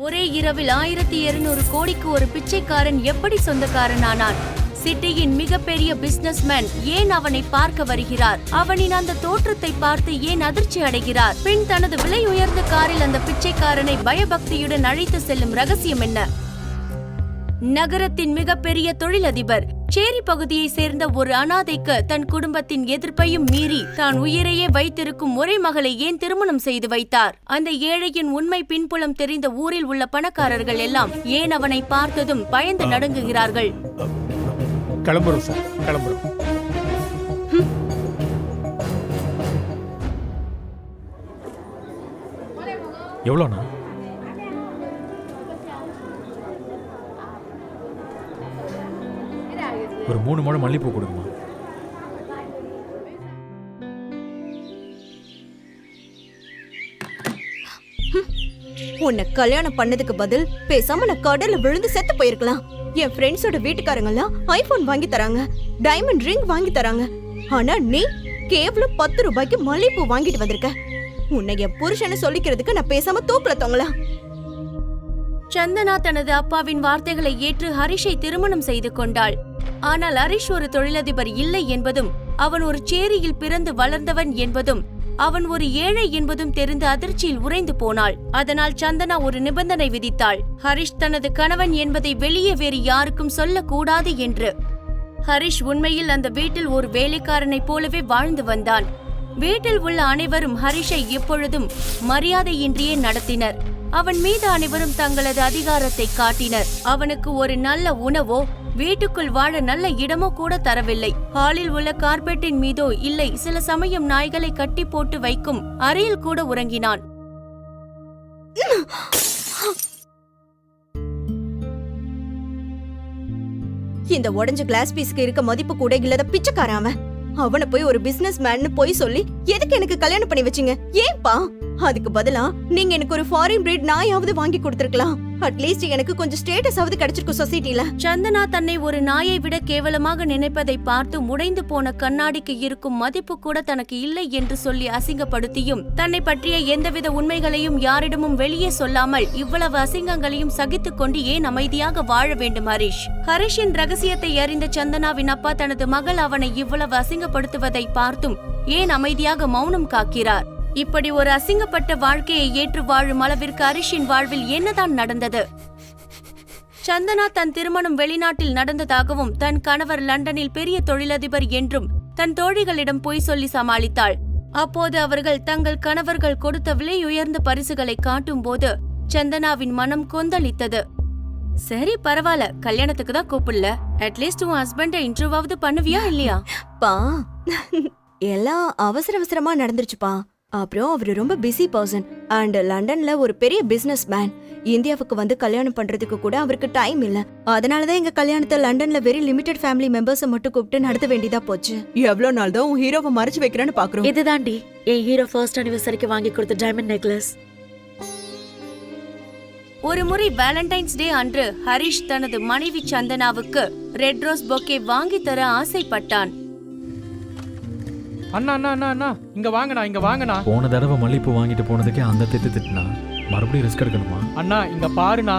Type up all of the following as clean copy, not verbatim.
ஒரே இரவில் 1200 கோடிக்கு ஒரு பிச்சைக்காரன் எப்படி சொந்தக்காரனானான்? சிட்டியின் மிகப்பெரிய பிசினஸ்மேன் ஏன் அவனை பார்க்க வருகிறார்? அவனின் அந்த தோற்றத்தை பார்த்து ஏன் அதிர்ச்சி அடைகிறார்? பின் தனது விலை உயர்ந்த காரில் அந்த பிச்சைக்காரனை பயபக்தியுடன் அழைத்து செல்லும் ரகசியம் என்ன? நகரத்தின் மிகப்பெரிய தொழிலதிபர் சேரி பகுதியை சேர்ந்த ஒரு அனாதைக்கு தன் குடும்பத்தின் எதிர்ப்பையும் மீறி தான் உயிரையே வைத்திருக்கும் ஒரே மகளை ஏன் திருமணம் செய்து வைத்தார்? அந்த ஏழையின் உண்மை பின்புலம் தெரிந்த ஊரில் உள்ள பணக்காரர்கள் எல்லாம் ஏன் அவனை பார்த்ததும் பயந்து நடுங்குகிறார்கள்? கிளம்புறோம் சார், கிளம்புறோம். எவ்வளோண்ணா? ஒரு 3 முழம் மல்லிப்பூ கொடுக்குமா? உன்னை கல்யாணம் பண்ணதுக்கு பதில் பேசாம நான் கடல்ல விழுந்து செத்து போயிருக்கலாம். என் ஃப்ரெண்ட்ஸோட வீட்டுக்காரங்க எல்லாம் ஐபோன் வாங்கி தராங்க, டைமண்ட் ரிங் வாங்கி தராங்க. ஆனா நீ கேவலம் 10 ரூபாய்க்கு மல்லிப்பூ வாங்கிட்டு வந்திருக்க. உன்னை என் புருஷனை சொல்லிக்கிறதுக்கு நான் பேசாம தூக்குல தொங்கலாம். சந்தனா தனது அப்பாவின் வார்த்தைகளை ஏற்று ஹரிஷை திருமணம் செய்து கொண்டாள். ஆனால் ஹரிஷ் ஒரு தொழிலதிபர் இல்லை என்பதும், அவன் ஒரு சேரியில் பிறந்து வளர்ந்தவன் என்பதும், அவன் ஒரு ஏழை என்பதும் தெரிந்து அதிர்ச்சியில் உறைந்து போனாள். அதனால் சந்தனா ஒரு நிபந்தனை விதித்தாள். ஹரிஷ் தனது கணவன் என்பதை வெளியே வேறு யாருக்கும் சொல்லக்கூடாது என்று. ஹரிஷ் உண்மையில் அந்த வீட்டில் ஒரு வேலைக்காரனைப் போலவே வாழ்ந்து வந்தான். வீட்டில் உள்ள அனைவரும் ஹரிஷை எப்பொழுதும் மரியாதையின்றியே நடத்தினர். அவன் மீது அனைவரும் தங்களது அதிகாரத்தை காட்டினர். அவனுக்கு ஒரு நல்ல உணவோ வீட்டுக்குள் வாழ நல்ல இடமோ கூட தரவில்லை. ஹாலில் உள்ள கார்பெட்டின் மீதோ இல்லை, சில சமயம் நாய்களை கட்டி போட்டு வைக்கும் அறையில் கூட உறங்கினான். இந்த உடைஞ்ச கிளாஸ் பீஸ்க்கு இருக்க மதிப்பு கூட இல்லாத பிச்சைக்காரன் அவனை போய் ஒரு பிசினஸ் மேன்னு போய் சொல்லி எதுக்கு எனக்கு கல்யாணம் பண்ணி வச்சீங்க? ஏன்பா? அதுக்கு பதிலா நீங்க எனக்கு ஒரு ஃபாரின் பிரீட் நாயாவது வாங்கி கொடுத்திருக்கலாம். அட்லீஸ்ட் எனக்கு கொஞ்சம் ஸ்டேட்டஸ் ஆவது கிடைச்சிருக்கும் சொசைட்டில. சந்தனா தன்னை ஒரு நாயை விட கேவலமாக நினைப்பதை பார்த்து உடைந்து போன கண்ணாடிக்கு இருக்கும் மதிப்பு கூட தனக்கு இல்லை என்று சொல்லி அசிங்கப்படுத்தியும், தன்னை பற்றிய எந்தவித உண்மைகளையும் யாரிடமும் வெளியே சொல்லாமல் இவ்வளவு அசிங்கங்களையும் சகித்துக் கொண்டு ஏன் அமைதியாக வாழ வேண்டும் ஹரிஷ்? ஹரிஷின் ரகசியத்தை அறிந்த சந்தனாவின் அப்பா தனது மகள் அவனை இவ்வளவு அசிங்கப்படுத்துவதை பார்த்தும் ஏன் அமைதியாக மௌனம் காக்கிறார்? இப்படி ஒரு அசிங்கப்பட்ட வாழ்க்கையை ஏற்று வாழும் அளவிற்கு ஹரிஷின் வாழ்வில் என்னதான் நடந்தது? சந்தனா தன் திருமணம் வெளிநாட்டில் நடந்ததாகவும், தன் கணவர் லண்டனில் பெரிய தொழிலதிபர் என்றும் தன் தோழிகளிடம் பொய் சொல்லி சமாளித்தாள். அப்போது அவர்கள் தங்கள் கணவர்கள் கொடுத்த விலை உயர்ந்த பரிசுகளை காட்டும் போது சந்தனாவின் மனம் கொந்தளித்தது. சரி பரவாயில்ல, கல்யாணத்துக்கு தான் கூப்பிடல, அட்லீஸ்ட் உன் ஹஸ்பண்ட இன்டர்வியூவாவது பண்ணுவியா இல்லையா? பா, எல்லாம் அவசர அவசரமா நடந்துருச்சுப்பா. அப்புறம் அவரு ரொம்ப பிஸி பர்சன் அண்ட் லண்டன்ல ஒரு பெரிய பிசினஸ் மேன். இந்தியாவுக்கு வந்து கல்யாணம் பண்றதுக்கு கூட அவருக்கு டைம் இல்ல. அதனாலதான் எங்க கல்யாணத்தை லண்டன்ல வெரி லிமிடெட் ஃபேமிலி மெம்பர்ஸ் மட்டும் கூப்பிட்டு நடத்த வேண்டியதா போச்சு. எவ்வளவு நாள் தான் உன் ஹீரோவை மறைச்சு வைக்கிறேன்னு பாக்குறோம். இதுதாண்டி என் ஹீரோ ஃபர்ஸ்ட் அனிவர்சரிக்கு வாங்கி கொடுத்த டைமண்ட் நெக்லஸ். ஒரு முறை வேலண்டைன்ஸ் டே அன்று ஹரிஷ் தனது மனைவி சந்தனாவுக்கு ரெட் ரோஸ் பொக்கே வாங்கி தர ஆசைப்பட்டான். அண்ணா அண்ணா அண்ணா அண்ணா இங்க வாங்கண்ணா, இங்க வாங்கண்ணா. போன தடவை மல்லிப்பூ வாங்கிட்டு போனதுக்கே அந்த திட்டுனா மறுபடியும் ரிஸ்க் எடுக்கணுமா? அண்ணா இங்க பாருண்ணா,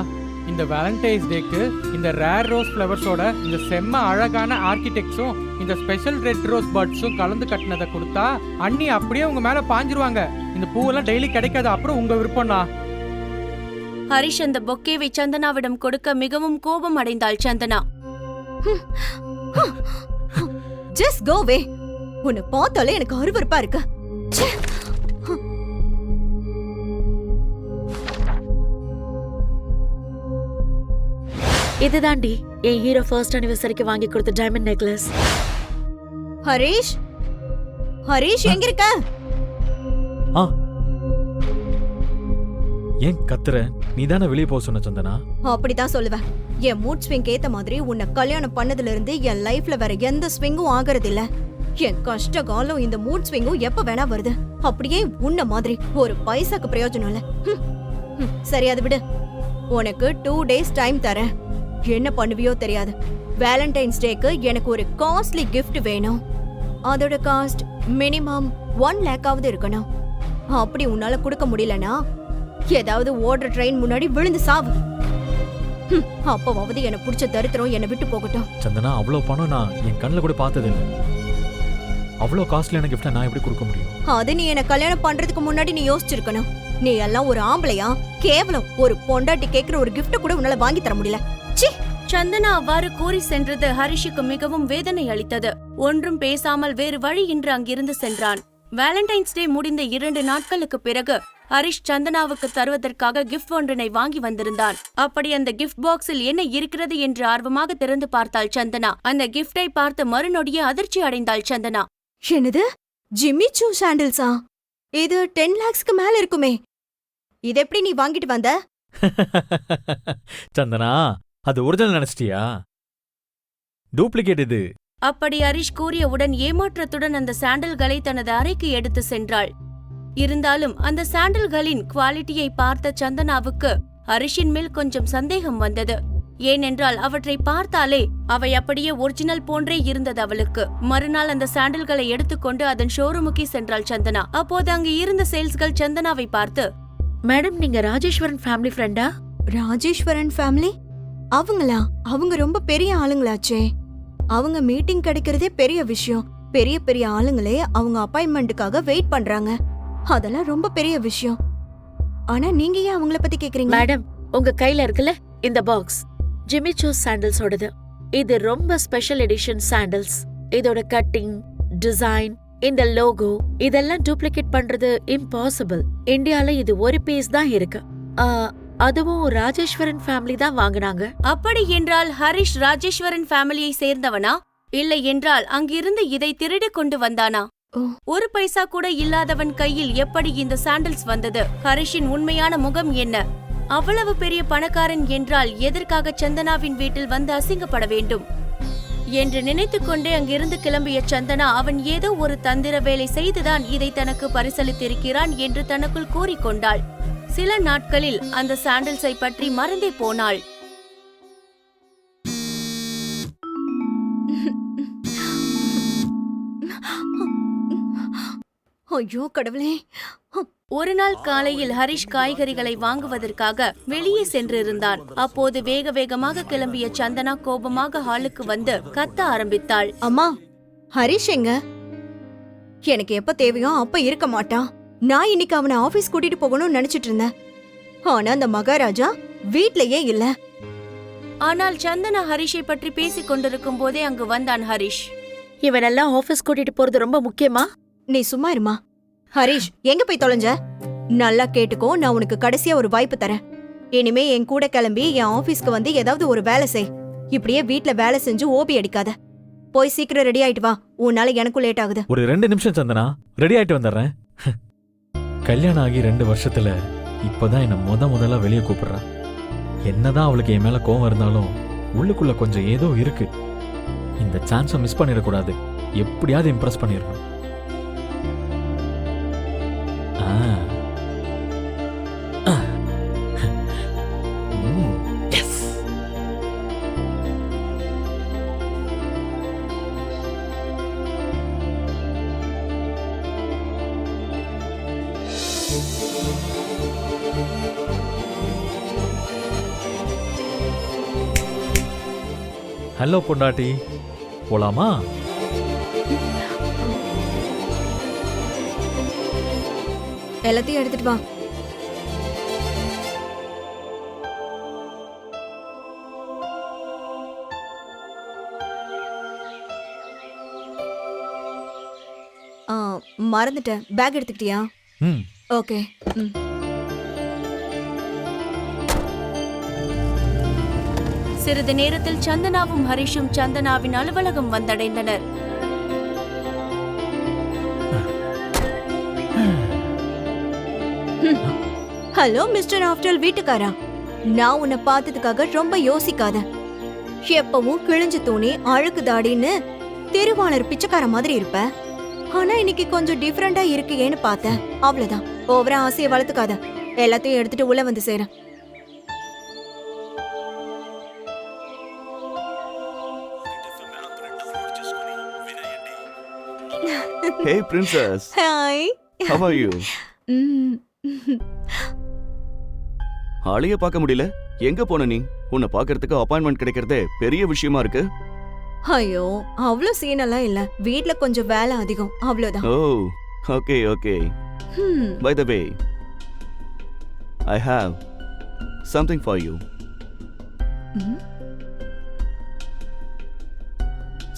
இந்த வேலண்டைன்ஸ் டேக்கு இந்த ரேர் ரோஸ் ஃப்ளவர்ஸோட இந்த செம்ம அழகான ஆர்கிடெக்ட்ஸும் இந்த ஸ்பெஷல் ரெட் ரோஸ் பர்ட்ஸும் கலந்து கட்டினதை கொடுத்தா அண்ணி அப்படியே உங்க மேல பாஞ்சிருவாங்க. இந்த பூவெல்லாம் டெய்லி கிடைக்காது, அப்புறம் உங்க விருப்பம்ண்ணா. ஹரிஷ் அந்த பொக்கேவை சந்தனாவிடம் கொடுக்க மிகவும் கோபம் அடைந்தாள் சந்தனா. ஜஸ்ட் கோ வே. உன்னை பார்த்தாலே எனக்கு அருவருப்பா இருக்கு. இதுதாண்டி என் ஹீரோ ஃபர்ஸ்ட் அனிவர்சரிக்கு வாங்கி கொடுத்த டைமண்ட் நெக்லஸ். ஹரிஷ், ஹரிஷ் எங்க இருக்க? ஏன் கத்துற? நீ தானே வெளியே போக சொன்ன சந்தனா. அப்படிதான் சொல்லுவேன். என் மூட் ஸ்விங் ஏத்த மாதிரி உன்னை கல்யாணம் பண்ணதுல இருந்து என் லைஃப்ல வேற எந்த ஸ்விங்கும் ஆகறது இல்ல. என் கஷ்ட காலம் இந்த மூட் ஸ்விங்கும் எப்ப வேணா வருது. அப்படியே உன்ன மாதிரி ஒரு பைசாக்கு பிரயோஜனம் இல்ல. சரி அது விடு. உனக்கு 2 days டைம் தரேன். என்ன பண்ணுவியோ தெரியாது. வேலண்டைன்ஸ் டேக்கு எனக்கு ஒரு காஸ்ட்லி கிஃப்ட் வேணும். அதோட காஸ்ட் மினிமம் 1 lakh இருக்கணும். அப்படி உன்னால கொடுக்க முடியலனா ஏதாவது ஓடுற ட்ரெயின் முன்னாடி விழுந்து சாவு. அப்பவாவது எனக்கு பிடிச்ச தரித்திரம் என்னை விட்டு போகட்டும். சந்தனா, அவ்வளோ பணம் நான் என் கண்ணில் கூட பார்த்ததில்லை. அவ்வளோ காஸ்ட்லியான கிஃப்டை நான் எப்படி கொடுக்க முடியும்? அது நீ என்ன கல்யாணம் பண்றதுக்கு முன்னாடி நீ யோசிச்சிருக்கணும். நீ எல்லாம் ஒரு ஆம்பளையா? கேவலம் ஒரு பொண்டாட்டி கேக்குற ஒரு கிஃப்ட கூட உன்னால வாங்கி தர முடியல. ச்சீ! சந்தனா அவ்வாறு கூறி சென்றது ஹரிஷுக்கு மிகவும் வேதனை அளித்தது. ஒன்றும் பேசாமல் வேறு வழியின்றி அங்கிருந்து சென்றான். வேலண்டைன்ஸ் டே முடிந்த 2 நாட்களுக்கு பிறகு ஹரிஷ் சந்தனாவுக்கு தருவதற்காக கிஃப்ட் ஒன்றினை வாங்கி வந்திருந்தான். அப்படி அந்த கிஃப்ட் பாக்ஸில் என்ன இருக்கிறது என்று ஆர்வமாக திறந்து பார்த்தாள் சந்தனா. அந்த கிஃப்டை பார்த்து மறுநொடியே அதிர்ச்சி அடைந்தாள் சந்தனா. என்னது? ஜிம்மி சூ சாண்டில்ஸா? இது 10 lakhsக்கு மேல இருக்குமே. இது எப்படி நீ வாங்கிட்டு வந்த? சந்தனா, அது ஒரிஜினல் நினைச்சிட்டியா? டூப்ளிகேட் இது. அப்படி ஹரிஷ் கூறியவுடன் ஏமாற்றத்துடன் அந்த சாண்டல்களை தனது அறைக்கு எடுத்து சென்றாள். இருந்தாலும் அந்த சாண்டல்களின் குவாலிட்டியை பார்த்த சந்தனாவுக்கு ஹரிஷின் மேல் கொஞ்சம் சந்தேகம் வந்தது. ஏனென்றால் அவற்றை பார்த்தாலே அவை அப்படியே ஒரிஜினல் போன்றே இருந்தது அவளுக்கு. மறுநாள் அந்த சாண்டல்களை எடுத்துக்கொண்டு அதன் ஷோரூமுக்கு சென்றாள் சந்தனா. அப்போது அங்கு இருந்த சேல்ஸ்கள் சந்தனாவை பார்த்து, மேடம், நீங்க ராஜேஸ்வரன் ஃபேமிலி ஃப்ரெண்டா? ராஜேஸ்வரன் ஃபேமிலி? அவங்களா? அவங்க ரொம்ப பெரிய ஆளுங்களாச்சே. அவங்க மீட்டிங் கிடைக்கிறதே பெரிய விஷயம். பெரிய பெரிய ஆளுங்களே அவங்க அப்பாயின்மெண்ட்டுக்காக வெயிட் பண்றாங்க. அதெல்லாம் ரொம்ப பெரிய விஷயம். ஆனா நீங்க ஏன் அவங்கள பத்தி கேக்குறீங்க? மேடம், உங்க கையில இருக்குல்ல இந்த பாக்ஸ், ஜிம்மி சூ சாண்டல்ஸோடது. இது ரொம்ப ஸ்பெஷல் எடிஷன் சாண்டல்ஸ். இதோட கட்டிங், டிசைன், இந்த லோகோ இதெல்லாம் டூப்ளிகேட் பண்றது இம்பாசிபிள். இந்தியால இது ஒரு பீஸ் தான் இருக்கு. அதுவும் ராஜேஸ்வரன் ஃபேமிலி தான் வாங்குனாங்க. அப்படி என்றால் ஹரிஷ் ராஜேஸ்வரன் ஃபேமிலியை சேர்ந்தவனா? இல்லை என்றால் அங்கிருந்து இதை திருடி கொண்டு வந்தானா? ஒரு பைசா கூட இல்லாதவன் கையில் எப்படி இந்த சாண்டல்ஸ் வந்தது? ஹரிஷின் உண்மையான முகம் என்ன? அவ்வளவு பெரிய பணக்காரன் என்றால் எதற்காக சந்தனாவின் வீட்டில் வந்து அசிங்கப்பட வேண்டும் என்று நினைத்துக்கொண்டே அங்கிருந்து கிளம்பிய சந்தனா, அவன் ஏதோ ஒரு தந்திர வேலை செய்துதான் இதை தனக்கு பரிசளித்திருக்கிறான் என்று தனக்குள் கூறிக்கொண்டாள். சில நாட்களில் அந்த சாண்டல்ஸை பற்றி மறந்தே போனாள். ஐயோ கடவுளே! ஒரு நாள் காலையில் ஹரிஷ் காய்கறிகளை வாங்குவதற்காக வெளியே சென்றிருந்தான். அப்போது வேக வேகமாக கிளம்பிய சந்தனா கோபமாக ஹாலுக்கு வந்து கத்த ஆரம்பித்தாள். அம்மா, ஹரிஷ் எங்க? எனக்கு எப்ப தேவையோ அப்ப இருக்க மாட்டான். நான் இன்னைக்கு அவனை ஆபீஸ் கூட்டிட்டு போகணும்னு நினைச்சிட்டு இருந்தேன். ஆனா அந்த மகாராஜா வீட்லயே இல்ல. ஆனால் சந்தனா ஹரிஷை பற்றி பேசிக் கொண்டிருக்கும் போதே அங்கு வந்தான் ஹரிஷ். இவனெல்லாம் ஆபீஸ் கூட்டிட்டு போறது ரொம்ப முக்கியமா? நீ சும்மா இருமா. ஹரிஷ், எங்க போய் தொலைஞ்ச? நல்லா கேட்டுக்கோ, நான் உனக்கு கடைசியா ஒரு வாய்ப்பு தரேன். இனிமே என் கூட கிளம்பி என் ஆபீஸ்க்கு வந்து ஏதாவது ஒரு வேலை செய். இப்படியே வீட்ல வேலை செஞ்சு ஓபி அடிக்காத. போய் சீக்கிரம் ரெடி ஆயிட்டு வா, உன்னால எனக்கும் லேட் ஆகுது. ஒரு 2 நிமிஷம் சந்தனா, ரெடி ஆயிட்டு வந்துடுறேன். கல்யாணம் ஆகி 2 வருஷத்துல இப்பதான் என்ன முதல்ல வெளியே கூப்பிடுறா. என்னதான் அவளுக்கு என் மேல கோவம் இருந்தாலும் உள்ளுக்குள்ள கொஞ்சம் ஏதோ இருக்கு. இந்த சான்ஸை மிஸ் பண்ணிடக்கூடாது. எப்படியாவது இம்ப்ரெஸ் பண்ணிடணும். ஹலோ பொண்டாட்டி, போலாமா? எல்லாத்தையும் எடுத்துட்டு வா. மறந்துட்டேன். பேக் எடுத்துக்கிட்டியா? ஓகே. சிறிது நேரத்தில் சந்தனாவும் ஹரிஷும் சந்தனாவின் அலுவலகம் வந்தடைந்தனர். ஹலோ மிஸ்டர் ஆஃப்டர் வீட்டுக்காரா, நான் உன்னை பார்த்ததுக்காக ரொம்ப யோசிக்காத. எப்பவும் கிழிஞ்ச துணி, அழுக்கு தாடின்னு திருவாளர் பிச்சைக்கார மாதிரி இருப்ப. ஆனா இன்னைக்கு கொஞ்சம் டிஃபரெண்டா இருக்கேன்னு பார்த்தேன். அவ்வளவுதான். ஓவரா ஆசையை வளர்த்துக்காத. எல்லாத்தையும் எடுத்துட்டு உள்ள வந்து சேர. Hey princess. Hi. How are you? ஆளையே பார்க்க முடியல. எங்க போன நீ? உன்னை பார்க்கறதுக்கு அப்பாயின்மெண்ட் கிடைக்கிறதே பெரிய விஷயமா இருக்கு. ஐயோ அவ்வளவு சீனெல்லாம் இல்ல, வீட்ல கொஞ்சம் வேலை அதிகம், அவ்வளவுதான். Oh okay okay. Hmm, by the way, I have something for you. ம்.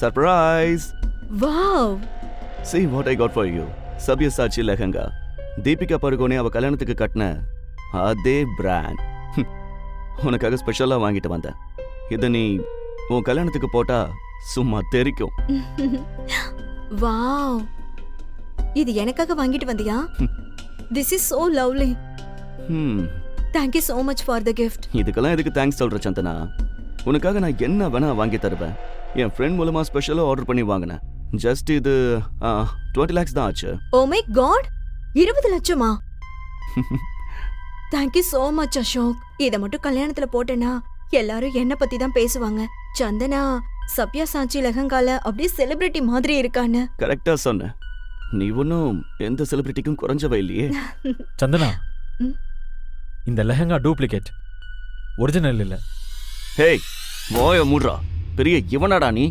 Surprise. Wow, See what I got for you. Sabyasachi lehenga. Deepika Padukone அவ கல்யாணத்துக்கு கட்டின அதே பிராண்ட். உனக்காக ஸ்பெஷலா வாங்கிட்டு வந்தேன். இத நீ உன் கல்யாணத்துக்கு போட்டா சும்மா தெரிக்கும். வாவ், இது எனக்காக வாங்கிட்டு வந்தியா? This is so lovely. Hmm, Thank you so much for the gift. இதுக்கெல்லாம் எதுக்கு தேங்க்ஸ் சொல்ற சந்தனா? உனக்காக நான் என்ன வேணா வாங்கி தருவேன். என் ஃப்ரெண்ட் மூலமா ஸ்பெஷலா ஆர்டர் பண்ணி வாங்கினேன். ஜஸ்ட் இது 20 lakhs தான் ஆச்சு. Oh my god, 20 லட்சமா? Thank you so much Ashok. இத மட்டும் கல்யாணத்துல போட்டேனா எல்லாரும் என்ன பத்தி தான் பேசுவாங்க. சந்தனா சப்யாசாச்சி லெஹங்கால அப்படியே செலிபிரிட்டி மாதிரி இருக்கான்னு. கரெக்டா சொன்ன. நீ ஒன்னும் எந்த செலிபிரிட்டிக்கும் குறைஞ்சவ இல்லையே. சந்தனா, ம். இந்த லெஹங்கா டூப்ளிகேட், ஒரிஜினல் இல்ல. ஹேய், வாய மூடுறா. பெரிய இவனாடா நீ?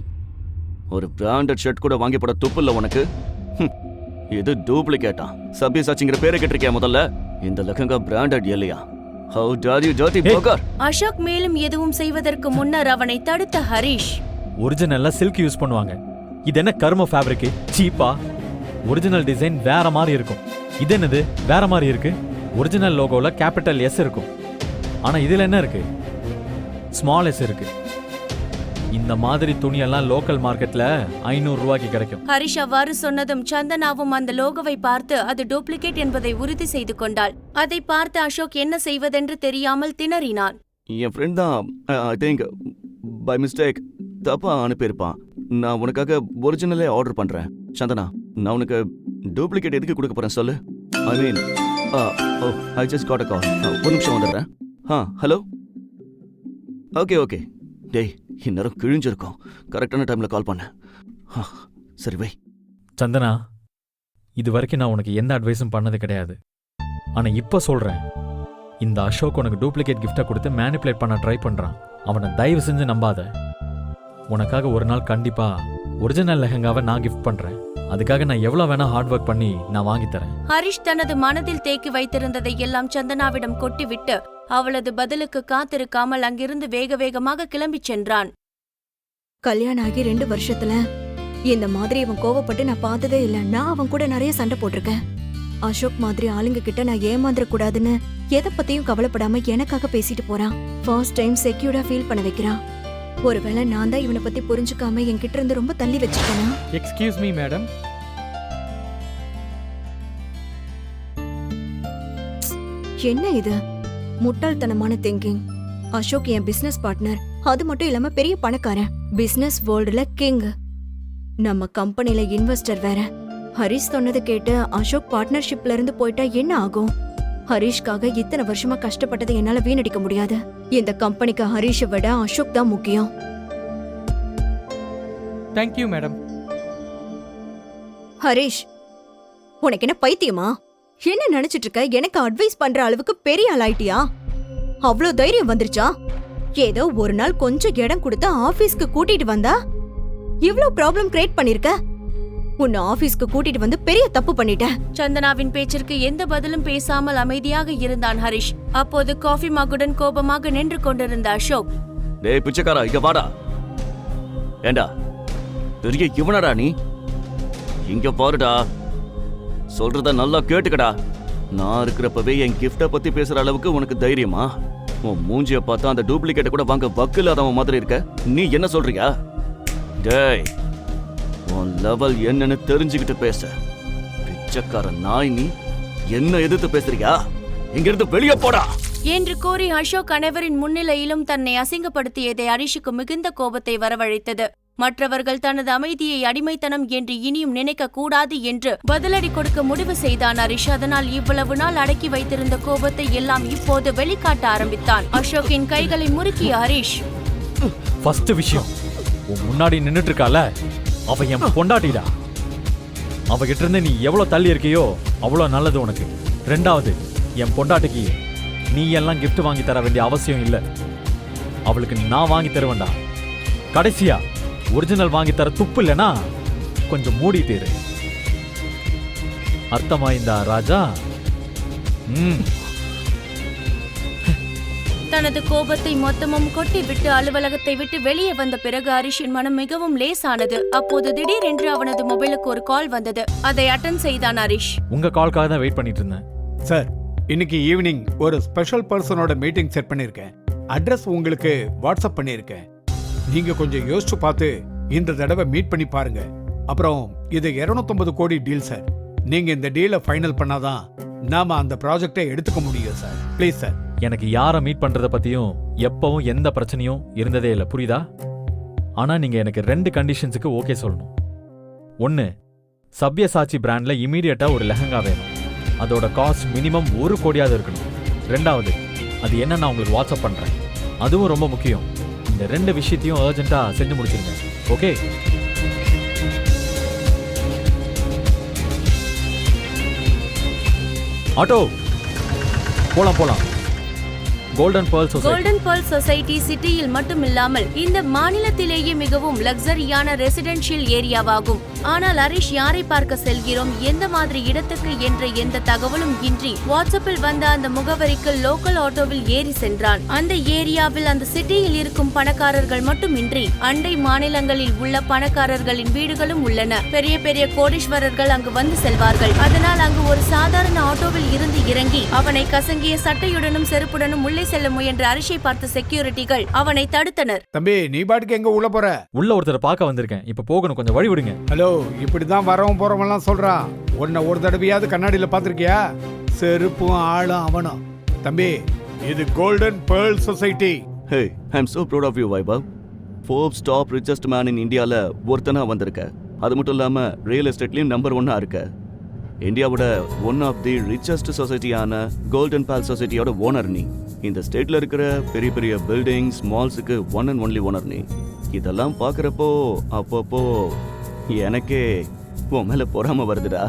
ஒரு பிராண்டட் ஷர்ட் கூட வாங்கி போட துப்பு இல்ல உனக்கு? ஹம், இது டூப்ளிகேட்டா? சபியசாச்சிங்கிற பேரை கேட்டிருக்கியா முதல்ல? இந்த லெஹங்கா பிராண்டட் இல்லையா? How dare you dirty burger? Ashok மேலும் எதுவும் செய்வதற்கு முன்னர் அவனை தடுத்த ஹரிஷ். ஒரிஜினல்ல சில்க் யூஸ் பண்ணுவாங்க. இது என்ன கர்ம ஃபேப்ரிக்? சீப்பா. ஒரிஜினல் டிசைன் வேற மாதிரி இருக்கும். இது என்னது வேற மாதிரி இருக்கு? ஒரிஜினல் லோகோல கேபிட்டல் எஸ் இருக்கும். ஆனா இதுல என்ன இருக்கு? ஸ்மால் எஸ் இருக்கு. இந்த மாதிரி துணியெல்லாம் லோக்கல் மார்க்கெட்ல 500 ரூபாய்க்கு கிடைக்கும். ஹரிஷ் அவ்வாறு சொன்னதும் சந்தனாவும் அந்த லோகோவை பார்த்து அது டூப்ளிகேட் என்பதை உறுதி செய்து கொண்டாள். அதை பார்த்து அசோக் என்ன செய்வதென்று தெரியாமல் திணறினான். என் ஃப்ரெண்ட் தான் ஐ திங்க் பை மிஸ்டேக் தப்பா அனுப்பியிருப்பான். நான் உனக்காக ஒரிஜினலே ஆர்டர் பண்றேன். சந்தனா, நான் உனக்கு டூப்ளிகேட் எதுக்கு கொடுக்க போறேன் சொல்லு? ஐ மீன் ஐ ஜஸ்ட் காட் அ கால். ஒரு நிமிஷம் வந்துடுறேன். ஹலோ. Okay okay. டேய், இந்நேரம் கிழிஞ்சிருக்கும். கரெக்டான டைம்ல கால் பண்ண. சரி வை. சந்தனா, இது வரைக்கும் நான் உனக்கு எந்த அட்வைஸும் பண்ணது கிடையாது. ஆனா இப்ப சொல்றேன், இந்த அசோக் உனக்கு டூப்ளிகேட் கிஃப்டை கொடுத்து மேனிப்புலேட் பண்ண ட்ரை பண்றான். அவனை தயவு செஞ்சு நம்பாத. உனக்காக ஒரு நாள் கண்டிப்பா ஒரிஜினல் லெஹங்காவை நான் கிஃப்ட் பண்றேன். அதுக்காக நான் எவ்வளவு வேணா ஹார்ட் ஒர்க் பண்ணி நான் வாங்கி தரேன். ஹரிஷ் தனது மனதில் தேக்கி வைத்திருந்ததை எல்லாம் சந்தனாவிடம் கொட்டிவிட்டு அவளது பதிலுக்கு காத்திருக்காமல் அங்கிருந்து வேக வேகமாக கிளம்பிச் சென்றான். கல்யாணம் ஆகி 2 வருஷத்துல இந்த மாதிரி இவன் கோவப்பட்டு நான் பார்த்ததே இல்ல. நான் அவன் கூட நிறைய சண்டை போட்டிருக்கேன். அசோக் மாதிரி ஆளுங்க கிட்ட நான் ஏமாந்துட கூடாதுன்னு எதை பத்தியும் கவலைப்படாம எனக்காக பேசிட்டு போறான். ஃபர்ஸ்ட் டைம் செக்யூர்டா ஃபீல் பண்ண வைக்கிறான். ஒருவேளை நான் தான் இவனை பத்தி புரிஞ்சுக்காம என்கிட்ட இருந்து ரொம்ப தள்ளி வச்சிருக்கேனா? Excuse me madam. என்ன இது முட்டாள்தனமான திங்கிங்? அசோக் என் பிசினஸ் பார்ட்னர். அது மட்டும் இல்லாம பெரிய பணக்காரன். பிசினஸ் வேர்ல்டுல கிங். நம்ம கம்பெனில இன்வெஸ்டர் வேற. ஹரிஷ் சொன்னது கேட்டு அசோக் பார்ட்னர்ஷிப்ல இருந்து போயிட்டா என்ன ஆகும்? ஹரிஷ்காக இத்தனை வருஷமா கஷ்டப்பட்டதை என்னால வீணடிக்க முடியாது. இந்த கம்பெனிக்கு ஹரிஷை விட அசோக் தான் முக்கியம். Thank you madam. ஹரிஷ், உனக்கு என்ன பைத்தியமா? என்ன நினைச்சிட்டு இருக்க? எனக்கு அட்வைஸ் பண்ற அளவுக்கு பெரிய ஆள் ஆயிட்டியா? அவ்வளவு தைரியம் வந்துருச்சா? ஏதோ ஒரு நாள் கொஞ்சம் இடம் கொடுத்து ஆபீஸ்க்கு கூட்டிட்டு வந்தா இவ்ளோ ப்ராப்ளம் கிரியேட் பண்ணிருக்க. உன்னை ஆபீஸ்க்கு கூட்டிட்டு வந்து பெரிய தப்பு பண்ணிட்ட. சந்தனாவின் பேச்சிற்கு எந்த பதிலும் பேசாமல் அமைதியாக இருந்தான் ஹரிஷ். அப்போது காஃபி மகுடன் கோபமாக நின்று கொண்டிருந்த அசோக், டேய் பிச்சைக்காரா, இங்க வாடா. ஏண்டா பெரிய இவனடா நீ? இங்க பாருடா, சொல்றத நல்லா கேட்டுக்கடா. நான் இருக்கிறப்பவே என் கிஃப்ட பத்தி பேசுற அளவுக்கு உனக்கு தைரியமா? உன் மூஞ்சிய பார்த்தா அந்த டூப்ளிகேட்டை கூட வாங்க வக்கு இல்லாதவன் மாதிரி இருக்க. நீ என்ன சொல்றியா? டேய், உன் லெவல் என்னன்னு தெரிஞ்சுக்கிட்டு பேச. பிச்சைக்கார நாய் நீ. என்ன எதிர்த்து பேசுறியா? இங்கிருந்து வெளியே போடா என்று கூறி அசோக் அனைவரின் முன்னிலையிலும் தன்னை அசிங்கப்படுத்தியதை ஹரிஷுக்கு மிகுந்த கோபத்தை வரவழைத்தது. மற்றவர்கள் தனது அமைதியை அடிமைத்தனம் என்று இனியும் நினைக்க கூடாது என்று பதிலடி கொடுக்க முடிவு செய்தான் ஹரிஷ். அதனால் இவ்வளவு நாள் அடக்கி வைத்திருந்த கோபத்தை எல்லாம் இப்போது வெளிக்காட்ட ஆரம்பித்தான். அசோக்கின் கைகளை முறுக்கிய ஹரிஷ், ஃபர்ஸ்ட் விஷயம், உன் முன்னாடி நின்னுட்டு இருக்கால, அவ என் பொண்டாட்டிடா. அவகிட்ட இருந்து நீ எவ்வளவு தள்ளி இருக்கியோ அவ்வளோ நல்லது உனக்கு. ரெண்டாவது, என் பொண்டாட்டிக்கு நீ எல்லாம் gift வாங்கி தர வேண்டிய அவசியம் இல்ல. அவளுக்கு நான் வாங்கி தருவேன்டா. கடைசியா ஒரிஜினல் வாங்கி தர துப்பு இல்லனா கொஞ்சம் மூடிட்டு இரு. அர்த்தமாயிந்தா ராஜா? தனது கோபத்தை மொத்தமும் கொட்டி விட்டு அலுவலகத்தை விட்டு வெளியே வந்த பிறகு ஹரிஷின் மனம் மிகவும் லேசானது. அப்போது திடீரென்று அவனது மொபைலுக்கு ஒரு கால் வந்தது. அதை அட்டெண்ட் செய்தான் ஹரிஷ். உங்க கால்க்காக தான் வெயிட் பண்ணிட்டு இருந்தேன். சார், இன்னைக்கு ஈவினிங் ஒரு ஸ்பெஷல் பர்சனோட மீட்டிங் செட் பண்ணியிருக்கேன். அட்ரஸ் உங்களுக்கு வாட்ஸ்அப் பண்ணியிருக்கேன். நீங்க கொஞ்சம் யோசிச்சு பார்த்து இந்த தடவை மீட் பண்ணி பாருங்க. அப்புறம் இது 250 கோடி டீல் சார். நீங்க இந்த டீலை ஃபைனல் பண்ணாதான் நாம அந்த ப்ராஜெக்டை எடுத்துக்க முடியும் சார். Please sir. எனக்கு யாரை மீட் பண்றத பத்தியும் எப்பவும் எந்த பிரச்சனையும் இருந்ததே இல்லை, புரியுதா? ஆனா நீங்க எனக்கு 2 கண்டிஷன்ஸுக்கு ஓகே சொல்லணும். 1, சப்யசாச்சி பிராண்ட்ல இமீடியட்டா ஒரு லெஹங்கா வேணும். அதோட காஸ்ட் மினிமம் 1 கோடியாவது இருக்கணும். 2வது, அது என்ன நான் உங்களுக்கு வாட்ஸ்அப் பண்றேன். அதுவும் ரொம்ப முக்கியம். இந்த 2 விஷயத்தையும் அர்ஜென்ட்டா செஞ்சு முடிச்சிருங்க. ஓகே? ஆட்டோ, போலாம். கோல்டன் பேர்ல் சொசைட்டி சிட்டியில் மட்டுமில்லாமல் இந்த மாநிலத்திலேயே மிகவும் லக்ஸரியான ரெசிடென்ஷியல் ஏரியாவாகும். ஆனால் ஹரிஷ் யாரை பார்க்க செல்கிறோம், எந்த மாதிரி இடத்துக்கு என்ற எந்த தகவலும் இன்றி வாட்ஸ்அப்பில் வந்த அந்த முகவரிக்கு லோக்கல் ஆட்டோவில் ஏறி சென்றான். அந்த ஏரியாவில் அந்த சிட்டியில் இருக்கும் பணக்காரர்கள் மட்டுமின்றி அண்டை மாநிலங்களில் உள்ள பணக்காரர்களின் வீடுகளும் உள்ளன. பெரிய பெரிய கோடீஸ்வரர்கள் அங்கு வந்து செல்வார்கள். அதனால் அங்கு ஒரு சாதாரண ஆட்டோவில் இருந்து இறங்கி அவனை கசங்கிய சட்டையுடனும் செருப்புடனும் உள்ளே செல்ல முயன்ற ஹரிஷை பார்த்த செக்யூரிட்டிகள் அவனை தடுத்தனர். தம்பி, நீ பாட்டுக்கு எங்க உள்ள போற? உள்ள ஒருத்தரை பார்க்க வந்திருக்கேன். இப்ப போகணும், கொஞ்சம் வழி விடுங்க. ஹலோ, இப்படிதான் வரவன் போறவன் எல்லாம் சொல்றான். உன்னை ஒரு தடவையாவது கண்ணாடியில பாத்திருக்கியா? செருப்பும் ஆளும் அவனும். தம்பி, இது golden pearl society. Hey, I'm so proud of you, Vaibhav. Forbes top richest man in Indiaல ஒருத்தனா வந்திருக்க. அது மட்டும் இல்லாம ரியல் எஸ்டேட்லயும் நம்பர் 1 இருக்க. இந்தியாவோட ஒன் ஆஃப் தி ரிச்சஸ்ட் சொசைட்டியான கோல்டன் பேல் சொசைட்டியோட ஓனர் நீ. இந்த ஸ்டேட்ல இருக்கிற பெரிய பெரிய பில்டிங்ஸ், மால்ஸுக்கு ஒன் அண்ட் ஒன்லி ஓனர் நீ. இதெல்லாம் பாக்குறப்போ அப்பப்போ எனக்கே உன் மேல பொறாம வருதுடா.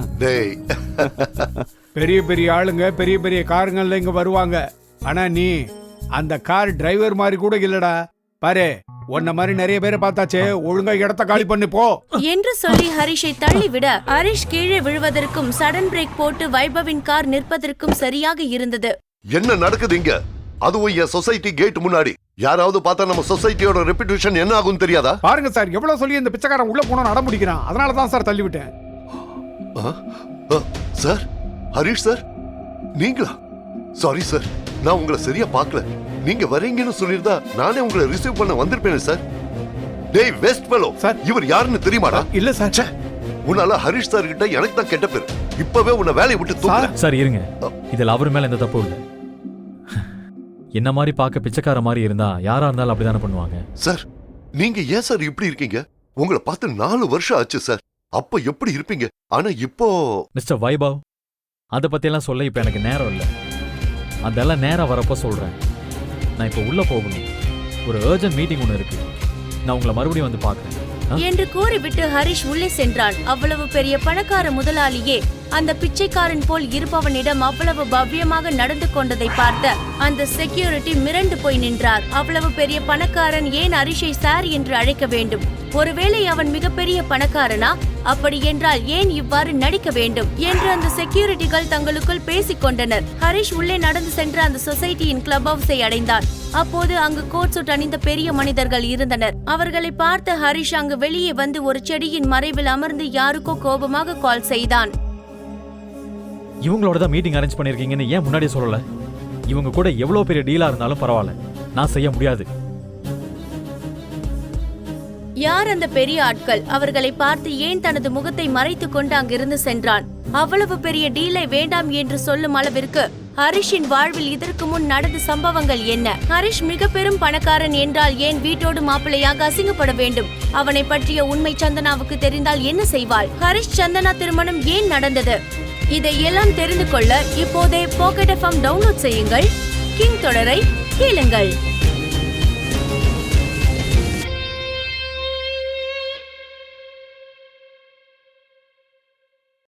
பெரிய பெரிய ஆளுங்க பெரிய பெரிய காருங்கள்ல இங்க வருவாங்க. ஆனா நீ அந்த கார் டிரைவர் மாதிரி கூட இல்லடா. பாரு, உன்ன மாதிரி நிறைய பேரை பார்த்தாச்சே. ஒழுங்கா இடத்த காலி பண்ணி போ என்று சொல்லி ஹரிஷை தள்ளிவிட ஹரிஷ் கீழே விழுவதற்கும் சடன் பிரேக் போட்டு வைபவின் கார் நிற்பதற்கும் சரியாக இருந்தது. என்ன நடக்குது இங்க? அதுவும் என் சொசைட்டி கேட் முன்னாடி. யாராவது பார்த்தா நம்ம சொசைட்டியோட ரெப்யூட்டேஷன் என்ன ஆகும் தெரியாதா? பாருங்க சார், எவ்வளவு சொல்லி இந்த பிச்சைக்காரன் உள்ள போன அடம் பிடிக்கிறான். அதனாலதான் சார் தள்ளி விட்டேன். சார், ஹரிஷ் சார், நீங்களா? சாரி சார், நான் உங்களை சரியா பார்க்கல. நீங்க வரீங்கன்னு சொல்லிருந்தா நானே உங்களை ரிசீவ் பண்ண வந்திருப்பேன் சார். டேய் வெஸ்ட் ஃபெலோ, சார் இவர் யாருன்னு தெரியுமாடா? இல்ல சார். உன்னால ஹரிஷ் சார் கிட்ட எனக்கு தான் கெட்ட பேர். இப்பவே உன்னை வேலையை விட்டு தூக்குறேன். சார் இருங்க, இதுல அவர் மேல எந்த தப்பும் இல்ல. என்ன மாதிரி பார்க்க பிச்சைக்கார மாதிரி இருந்தா யாரா இருந்தாலும் அப்படிதானே பண்ணுவாங்க. சார், நீங்க ஏன் சார் இப்படி இருக்கீங்க? உங்களை பார்த்து 4 வருஷம் ஆச்சு சார். அப்ப எப்படி இருப்பீங்க? ஆனா இப்போ மிஸ்டர் வைபவ், அதை பத்தியெல்லாம் சொல்ல இப்ப எனக்கு நேரம் இல்லை. அதெல்லாம் நேரம் வரப்போ சொல்றேன். நான் இப்ப உள்ள போகணும். ஒரு அர்ஜென்ட் மீட்டிங் ஒன்று இருக்கு. நான் உங்களை மறுபடியும் வந்து பார்க்கிறேன் என்று கூறிவிட்டு ஹரிஷ் உள்ளே சென்றான். அவ்வளவு பெரிய பணக்கார முதலாளியே அந்த பிச்சைக்காரன் போல் இருப்பவனிடம் அவ்வளவு பவ்யமாக நடந்து கொண்டதை பார்த்த அந்த செக்யூரிட்டி மிரண்டு போய் நின்றார். அவ்வளவு பெரிய பணக்காரன் ஏன் ஹரிஷை சார் என்று அழைக்க வேண்டும்? ஒருவேளை அவன் மிகப்பெரிய பணக்காரனா? அப்படி என்றால் ஏன் இவ்வாறு நடிக்க வேண்டும் என்று அந்த செக்யூரிட்டிகள் தங்களுக்குள் பேசிக் கொண்டனர். ஹரிஷ் உள்ளே நடந்து சென்று அந்த சொசைட்டியின் கிளப் ஹவுஸை அடைந்தான். அப்போது அங்கு கோட் சூட் அணிந்த பெரிய மனிதர்கள் இருந்தனர். அவர்களை பார்த்த ஹரிஷ் அங்கு வெளியே வந்து ஒரு செடியின் மறைவில் அமர்ந்து யாருக்கோ கோபமாக கால் செய்தான். இவங்களோட தான் மீட்டிங் அரேஞ்ச் பண்ணிருக்கீங்கன்னு ஏன் முன்னாடியே சொல்லல? இவங்க கூட எவ்வளவு பெரிய டீலா இருந்தாலும் பரவாயில்ல, நான் செய்ய முடியாது. யார் அந்த பெரிய ஆட்கள்? அவர்களை பார்த்து ஏன் தனது முகத்தை மறைத்துக் கொண்டு அங்கிருந்து சென்றான்? அவ்வளவு பெரிய டீலை வேண்டாம் என்று சொல்லும் அளவிற்கு ஹரிஷின் வாழ்வில் இதற்கு முன் நடந்த சம்பவங்கள் என்ன? ஹரிஷ் மிக பெரும் பணக்காரன் என்றால் ஏன் வீட்டோடு மாப்பிள்ளையாக அசிங்கப்பட வேண்டும்? அவனை பற்றிய உண்மை சந்தனாவுக்கு தெரிந்தால் என்ன செய்வாள்? ஹரிஷ் சந்தனா திருமணம் ஏன் நடந்தது? இதையெல்லாம் தெரிந்து கொள்ள இப்போதே பாக்கெட் எஃப்எம் டவுன்லோட் செய்யுங்கள். கிங் தொடரை கேளுங்கள்.